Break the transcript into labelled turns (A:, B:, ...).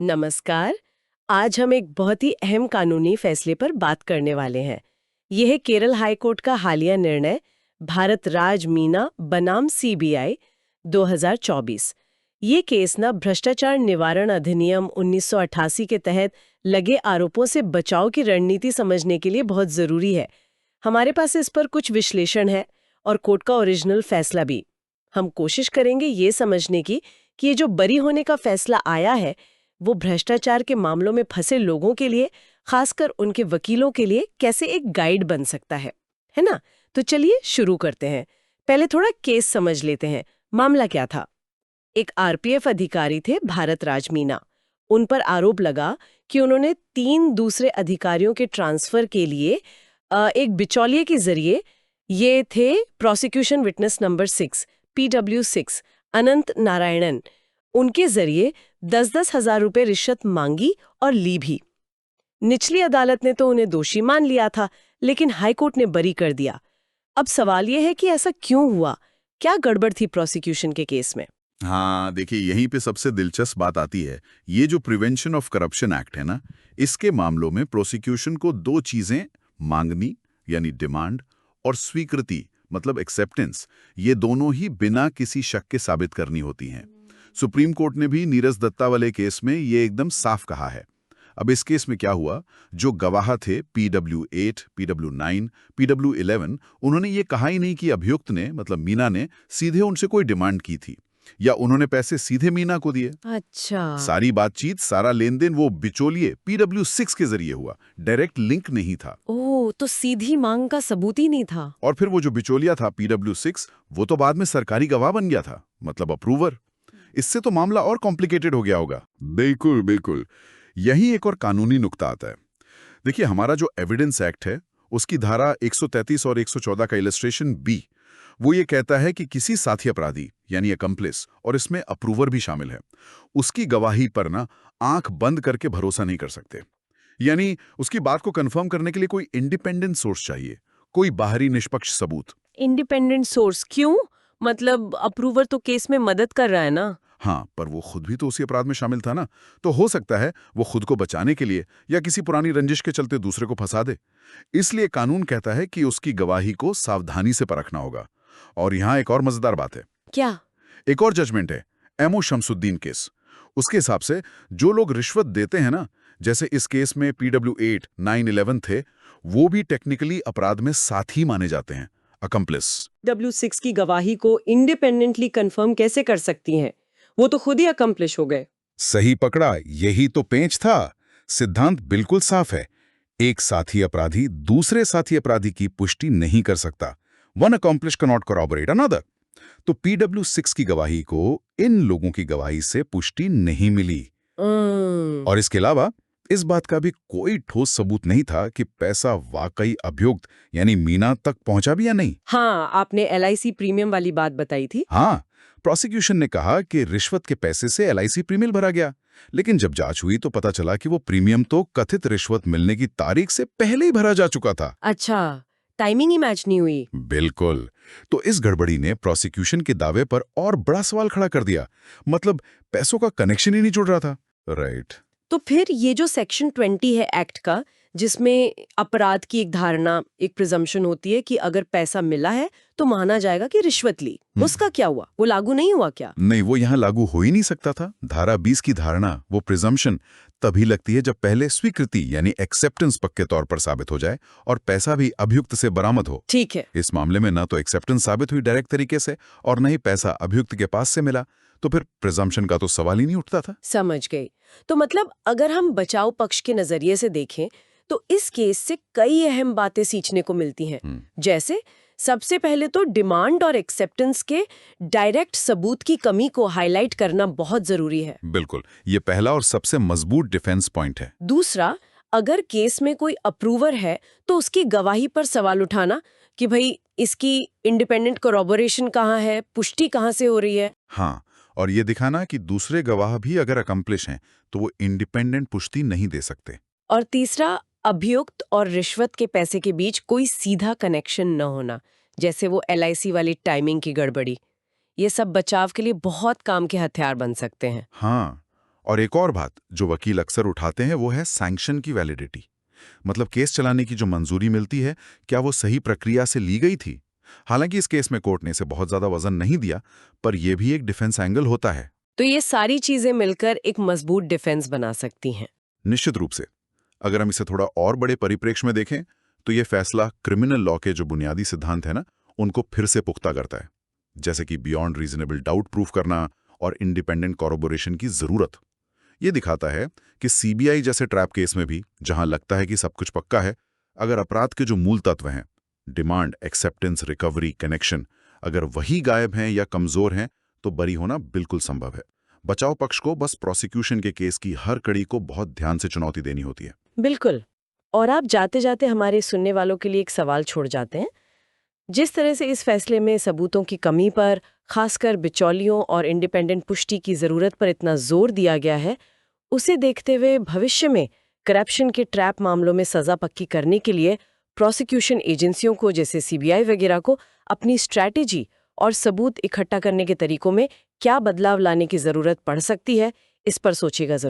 A: नमस्कार। आज हम एक बहुत ही अहम कानूनी फैसले पर बात करने वाले हैं। यह है केरल हाई कोर्ट का हालिया निर्णय भारत राज मीना बनाम सीबीआई 2024। ये केस ना भ्रष्टाचार निवारण अधिनियम 1988 के तहत लगे आरोपों से बचाव की रणनीति समझने के लिए बहुत जरूरी है। हमारे पास इस पर कुछ विश्लेषण है और कोर्ट का ओरिजिनल फैसला भी। हम कोशिश करेंगे ये समझने की कि ये जो बरी होने का फैसला आया है वो भ्रष्टाचार के मामलों में फंसे लोगों के लिए, खासकर उनके वकीलों के लिए कैसे एक गाइड बन सकता है ना? तो चलिए शुरू करते हैं। पहले थोड़ा केस समझ लेते हैं। मामला क्या था? एक आरपीएफ अधिकारी थे भारत राज मीना। उन पर आरोप लगा कि उन्होंने 3 दूसरे अधिकारियों के ट्रांसफर के लिए एक बिचौलिए के जरिए, ये थे प्रोसिक्यूशन विटनेस नंबर 6 PW6 अनंत नारायणन, उनके जरिए 10-10 हजार रुपए रिश्वत मांगी और ली भी। निचली अदालत ने तो उन्हें दोषी मान लिया था, लेकिन हाईकोर्ट ने बरी कर दिया। अब सवाल यह है कि ऐसा क्यों हुआ? क्या गड़बड़ थी प्रोसिक्यूशन के केस में?
B: हाँ, देखिए यहीं पे सबसे दिलचस्प बात आती है। ये जो प्रिवेंशन ऑफ करप्शन एक्ट है ना, इसके मामलों में प्रोसिक्यूशन को 2 चीजें मांगनी यानी डिमांड और स्वीकृति मतलब एक्सेप्टेंस, ये दोनों ही बिना किसी शक के साबित करनी होती हैं। सुप्रीम कोर्ट ने भी नीरज दत्ता वाले केस में ये एकदम साफ कहा है। अब इस केस में क्या हुआ, जो गवाह थे PW8, PW9, PW11, उन्होंने ये कहा ही नहीं कि अभियुक्त ने मतलब मीना ने सीधे उनसे कोई डिमांड की थी या उन्होंने पैसे सीधे मीना को दिए।
A: अच्छा।
B: सारी बातचीत, सारा लेन देन वो बिचौलिए PW6 के जरिए हुआ, डायरेक्ट लिंक नहीं था।
A: ओह, तो सीधी मांग का सबूत ही नहीं था।
B: और फिर वो जो बिचौलिया था PW6, वो तो बाद में सरकारी गवाह बन गया था, मतलब अप्रूवर। इससे तो मामला और कॉम्प्लिकेटेड हो गया होगा। बिल्कुल बिल्कुल, यही एक और कानूनी नुक्ता आता है। देखिए, हमारा जो एविडेंस एक्ट है, उसकी धारा 133 और 114 का इलस्ट्रेशन बी, वो ये कहता है कि किसी साथी अपराधी यानी अकम्प्लिस, और इसमें अप्रूवर भी शामिल है, उसकी गवाही पर ना आंख बंद करके भरोसा नहीं कर सकते। यानी उसकी बात को कंफर्म करने के लिए कोई इंडिपेंडेंट सोर्स चाहिए, कोई बाहरी निष्पक्ष सबूत।
A: इंडिपेंडेंट सोर्स क्यों? मतलब अप्रूवर तो केस में मदद कर रहा है ना।
B: हाँ, पर वो खुद भी तो उसी अपराध में शामिल था ना, तो हो सकता है वो खुद को बचाने के लिए या किसी पुरानी रंजिश के चलते दूसरे को फंसा दे। इसलिए कानून कहता है कि उसकी गवाही को सावधानी से परखना होगा। और यहाँ एक और मजेदार बात है।
A: क्या?
B: एक और जजमेंट है, एमओ शमसुद्दीन केस। उसके हिसाब से जो लोग रिश्वत देते हैं ना, जैसे इस केस में PW8, 9-11 थे, वो भी टेक्निकली अपराध में साथी माने जाते हैं, अकम्प्लिस।
A: W6 की गवाही को इंडिपेंडेंटली कंफर्म कैसे कर सकती हैं? वो तो खुद ही अकम्प्लिश हो गए।
C: सही पकड़ा, यही तो पेंच था। सिद्धांत बिल्कुल साफ है। एक साथी अपराधी दूसरे साथी अपराधी की पुष्टि नहीं कर सकता। One accomplish can not corroborate another। तो PW6 की गवाही को इन लोगों की गवाही से पुष्टि नहीं मिली। और इसके अलावा इस बात का भी कोई ठोस सबूत नहीं था कि पैसा वाकई अभियुक्त यानी मीना तक पहुंचा भी या नहीं।
A: हाँ, आपने LIC प्रीमियम वाली बात बताई थी।
C: हाँ, प्रोसिक्यूशन ने कहा कि रिश्वत के पैसे से LIC प्रीमियम भरा गया, लेकिन जब जांच हुई तो पता चला कि वो प्रीमियम तो कथित रिश्वत मिलने की तारीख से पहले ही भरा जा चुका था।
A: अच्छा, टाइमिंग ही मैच नहीं हुई।
C: बिल्कुल। तो इस गड़बड़ी ने प्रोसिक्यूशन के दावे पर और बड़ा सवाल खड़ा कर दिया। मतलब पैसों का कनेक्शन ही नहीं जुड़ रहा था। राइट।
A: तो फिर ये जो सेक्शन 20 है एक्ट का, जिसमें अपराध की एक धारणा, एक प्रिजम्पशन होती है कि अगर पैसा मिला है तो माना जाएगा कि रिश्वत ली, उसका क्या हुआ? वो लागू नहीं हुआ क्या?
C: नहीं, वो यहाँ लागू हो ही नहीं सकता था। धारा 20 की धारणा, वो प्रिजम्पशन, तभी लगती है जब पहले स्वीकृति यानी एक्सेप्टेंस पक्के तौर पर साबित हो जाए और पैसा भी अभियुक्त से बरामद हो।
A: ठीक है।
C: इस मामले में ना तो एक्सेप्टेंस साबित हुई डायरेक्ट तरीके से और न ही पैसा अभियुक्त के पास से मिला, तो फिर प्रिजम्पशन का तो सवाल ही नहीं उठता था।
A: समझ गई। तो मतलब अगर हम बचाव पक्ष के नजरिए से देखें तो इस केस से कई अहम बातें सीखने को मिलती हैं। जैसे सबसे पहले तो डिमांड और एक्सेप्टेंस के डायरेक्ट सबूत की कमी को हाईलाइट करना बहुत जरूरी है।
C: बिल्कुल, ये पहला और सबसे मजबूत डिफेंस पॉइंट है।
A: दूसरा, अगर केस में कोई अप्रूवर है तो उसकी गवाही पर सवाल उठाना कि भाई इसकी इंडिपेंडेंट कोरोबोरेशन कहाँ है, पुष्टि कहाँ से हो रही है।
C: हाँ, और ये दिखाना कि दूसरे गवाह भी अगर अकम्प्लिश हैं तो वो इंडिपेंडेंट पुष्टि नहीं दे सकते।
A: और तीसरा, अभियुक्त और रिश्वत के पैसे के बीच कोई सीधा कनेक्शन न होना, जैसे वो LIC वाली टाइमिंग की गड़बड़ी। ये सब बचाव के लिए बहुत काम के हथियार बन सकते हैं।
C: हाँ, और एक और बात जो वकील अक्सर उठाते हैं वो है सैंक्शन की वैलिडिटी। मतलब केस चलाने की जो मंजूरी मिलती है, क्या वो सही प्रक्रिया से ली गई थी? हालांकि इस केस में कोर्ट ने इसे बहुत ज्यादा वजन नहीं दिया, पर यह भी एक डिफेंस एंगल होता है।
A: तो ये सारी चीजें मिलकर एक मजबूत डिफेंस बना सकती हैं।
C: निश्चित रूप से। अगर हम इसे थोड़ा और बड़े परिप्रेक्ष्य में देखें तो ये फैसला क्रिमिनल लॉ के जो बुनियादी सिद्धांत है ना, उनको फिर से पुख्ता करता है, जैसे कि बियॉन्ड रीजनेबल डाउट प्रूफ करना और इंडिपेंडेंट कॉरोबोरेशन की जरूरत। ये दिखाता है कि सीबीआई जैसे ट्रैप केस में भी, जहां लगता है कि सब कुछ पक्का है, अगर अपराध के जो मूल तत्व हैं, डिमांड, एक्सेप्टेंस, रिकवरी, कनेक्शन, अगर वही गायब हैं या कमजोर हैं, तो बरी होना बिल्कुल संभव है। बचाव पक्ष को बस प्रोसिक्यूशन के केस की हर कड़ी को बहुत ध्यान से चुनौती देनी होती है।
A: बिल्कुल। और आप जाते जाते हमारे सुनने वालों के लिए एक सवाल छोड़ जाते हैं। जिस तरह से इस फैसले में सबूतों की कमी पर, खासकर बिचौलियों और इंडिपेंडेंट पुष्टि की जरूरत पर इतना जोर दिया गया है, उसे देखते हुए भविष्य में करप्शन के ट्रैप मामलों में सजा पक्की करने के लिए प्रोसिक्यूशन एजेंसियों को, जैसे सीबीआई वगैरह को, अपनी स्ट्रैटेजी और सबूत इकट्ठा करने के तरीकों में क्या बदलाव लाने की जरूरत पड़ सकती है, इस पर सोचिएगा जरूर।